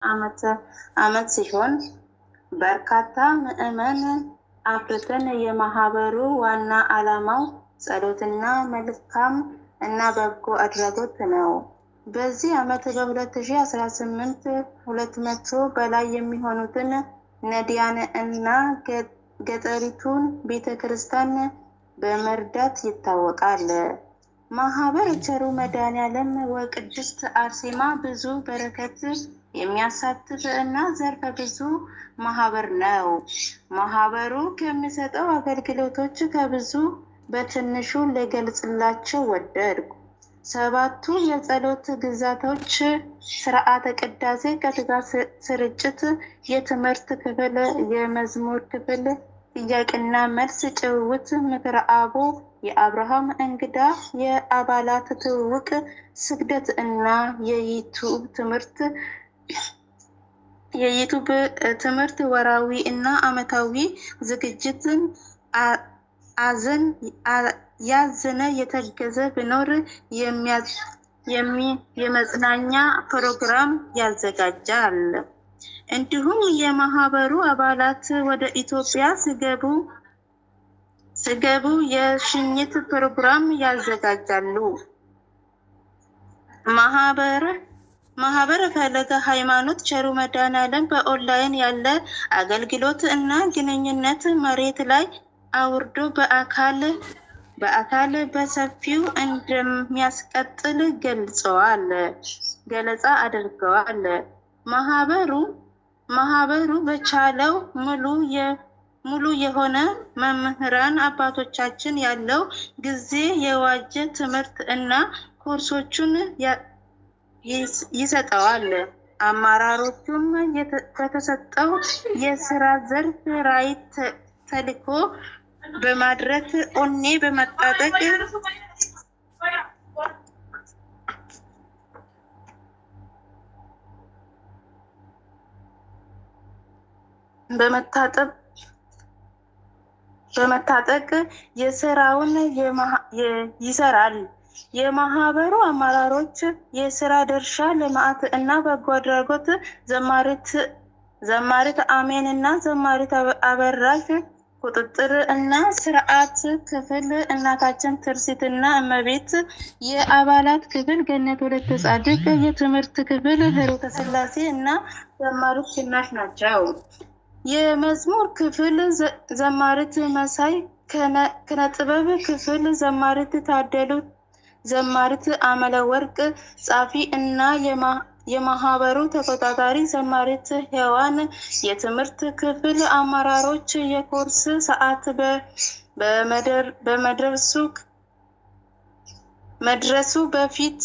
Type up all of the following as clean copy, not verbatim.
ዓመት ሲሆን በርካታ ምዕመን አፍርተን የማህበሩ ዋና ዓላማው ጸሎትና መልካም እና በጎ አድራጎት ነው። በዚህ ዓመት በ2018 200 በላይ የሚሆኑትን ነዳያን እና ገጠሪቱን ቤተክርስቲያን በመርዳት ይታወቃል። ማህበር ቸሩ መድኃኔዓለም ወቅድስት አርሴማ ብዙ በረከት የሚያሳትፍ እና ዘርፈ ብዙ ማህበር ነው። ማህበሩ ከሚሰጠው አገልግሎቶች ከብዙ በትንሹ ልገልጽላቸው ወደድኩ። 7ቱ የጸሎት ግዛቶች፣ ስርዓተ ቅዳሴ፣ ቀጥታ ስርጭት፣ የትምህርት ክፍል፣ የመዝሙር ክፍል፣ ጥያቄና መልስ፣ ጭውውት፣ ምክረ አቦ፣ የአብርሃም እንግዳ፣ የአባላት ትውውቅ፣ ስግደት እና የዩቱብ ትምህርት ወራዊ እና ዓመታዊ ዝግጅትን ያዘነ የተገዘ ቢኖር የመጽናኛ ፕሮግራም ያዘጋጃል። እንዲሁም የማህበሩ አባላት ወደ ኢትዮጵያ ሲገቡ የሽኝት ፕሮግራም ያዘጋጃሉ። ማህበር ፈለገ ሃይማኖት ቸሩ መድኃኔዓለም በኦንላይን ያለ አገልግሎት እና ግንኙነት መሬት ላይ አውርዶ በአካል በሰፊው እንደሚያስቀጥል ገለጻ አድርገዋል። ማህበሩ በቻለው ሙሉ የሆነ መምህራን አባቶቻችን ያለው ጊዜ የዋጀ ትምህርት እና ኮርሶቹን ይሰጠዋል። አመራሮቹም በተሰጠው የስራ ዘርፍ ራዕይ ተልዕኮ በማድረግ ኦኔ በመታጠቅ የስራውን ይሰራል። የማህበሩ አመራሮች የስራ ድርሻ ልማት እና በጎ አድራጎት ዘማሪት አሜን እና ዘማሪት አበራሽ ቁጥጥር እና ስርዓት ክፍል እናታችን ትርሲት እና እመቤት፣ የአባላት ክፍል ገነት ወለተ ጻድቅ፣ የትምህርት ክፍል ሂሩተ ስላሴ እና ዘማሪት ሽናሽ ናቸው። የመዝሙር ክፍል ዘማሪት መሳይ፣ ኪነጥበብ ክፍል ዘማሪት ታደሉ፣ ዘማሪት አመለ ወርቅ፣ ጻፊ እና የማህበሩ ተቆጣጣሪ ዘማሪት ሔዋን፣ የትምህርት ክፍል አመራሮች የኮርስ ሰዓት መድረሱ በፊት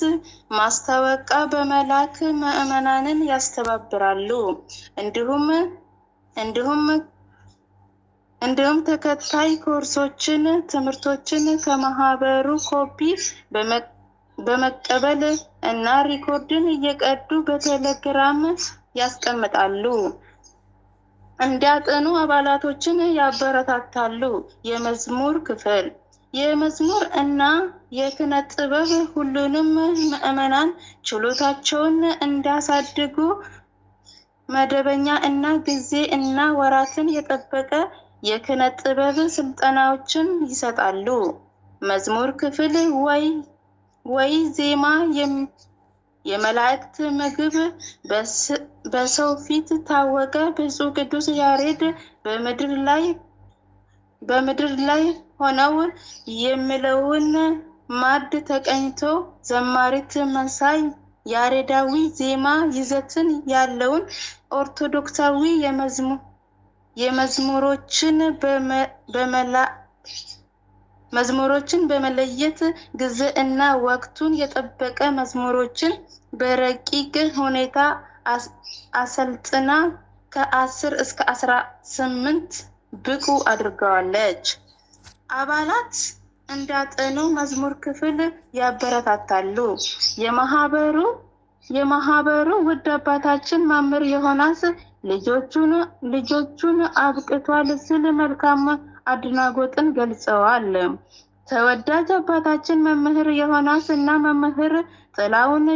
ማስታወቂያ በመላክ ምዕመናንን ያስተባብራሉ። እንዲሁም ተከታይ ኮርሶችን ትምህርቶችን ከማህበሩ ኮፒ በመቀበል እና ሪኮርድን እየቀዱ በቴሌግራም ያስቀምጣሉ። እንዲያጠኑ አባላቶችን ያበረታታሉ። የመዝሙር ክፍል የመዝሙር እና የኪነ ጥበብ ሁሉንም ምዕመናን ችሎታቸውን እንዲያሳድጉ መደበኛ እና ጊዜ እና ወራትን የጠበቀ የኪነ ጥበብ ስልጠናዎችን ይሰጣሉ። መዝሙር ክፍል ወይ ዜማ የመላእክት ምግብ በሰው ፊት ታወቀ። ብፁዕ ቅዱስ ያሬድ በምድር ላይ ሆነው የሚለውን ማዕድ ተቀኝቶ ዘማሪት መሳይ ያሬዳዊ ዜማ ይዘትን ያለውን ኦርቶዶክሳዊ መዝሙሮችን በመለየት ጊዜ እና ወቅቱን የጠበቀ መዝሙሮችን በረቂቅ ሁኔታ አሰልጥና ከ10 እስከ 18 ብቁ አድርገዋለች። አባላት እንዳጠኑ መዝሙር ክፍል ያበረታታሉ። የማህበሩ ውድ አባታችን መምህር ዮሐንስ ልጆቹን አብቅቷል ሲል መልካም አድናቆትን ገልጸዋል። ተወዳጅ አባታችን መምህር ዮሐንስ እና መምህር ጥላሁን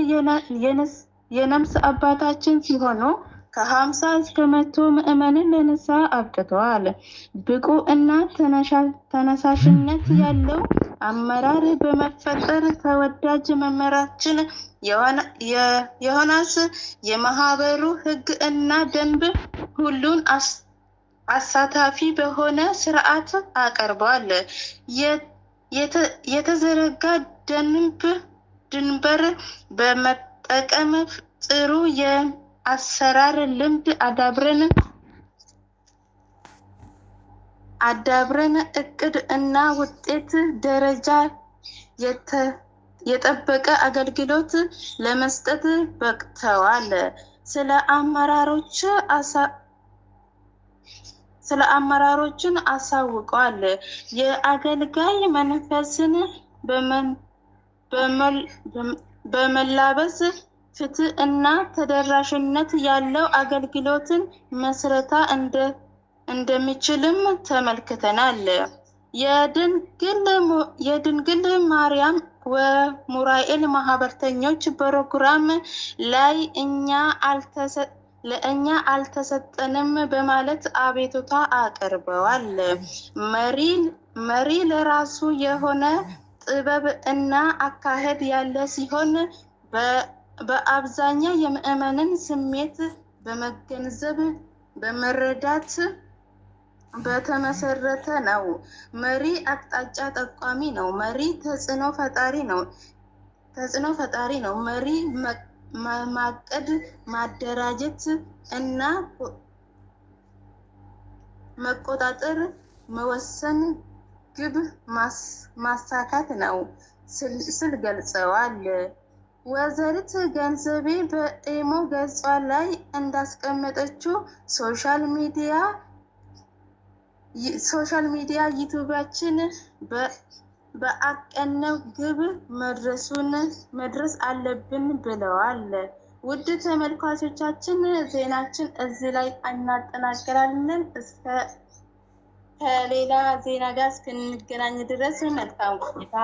የነፍስ አባታችን ሲሆኑ ከ50 እስከ 100 ምዕመናንን ለንስሐ አብቅተዋል። ብቁ እና ተነሳሽነት ያለው አመራር በመፍጠር ተወዳጅ መምህራችን ዮናስ የማህበሩ ሕግ እና ደንብ ሁሉን አሳታፊ በሆነ ስርዓት አቀርቧል። የተዘረጋ ድንበር በመጠቀም ጥሩ የአሰራር ልምድ አዳብረን እቅድ እና ውጤት ደረጃ የጠበቀ አገልግሎት ለመስጠት በቅተዋል። ስለ አመራሮችን አሳውቀዋል። የአገልጋይ መንፈስን በመላበስ ፍትህ እና ተደራሽነት ያለው አገልግሎትን መስረታ እንደሚችልም ተመልክተናል። የድንግል ማርያም ወሙራኤል ማህበርተኞች ፕሮግራም ላይ ለእኛ አልተሰጠንም በማለት አቤቱታ አቅርበዋል። መሪ ለራሱ የሆነ ጥበብ እና አካሄድ ያለ ሲሆን በአብዛኛው የምዕመናንን ስሜት በመገንዘብ በመረዳት በተመሰረተ ነው። መሪ አቅጣጫ ጠቋሚ ነው። መሪ ተጽዕኖ ፈጣሪ ነው። መሪ ማቀድ፣ ማደራጀት እና መቆጣጠር፣ መወሰን፣ ግብ ማሳካት ነው ስል ገልጸዋል። ወይዘሪት ገንዘቤ በኢሞ ገጿ ላይ እንዳስቀመጠችው ሶሻል ሚዲያ ዩቲዩባችን በአቀነው ግብ መድረስ አለብን ብለዋል። ውድ ተመልካቾቻችን ዜናችን እዚህ ላይ እናጠናቅራለን። ከሌላ ዜና ጋር እስክንገናኝ ድረስ መልካም ቆይታ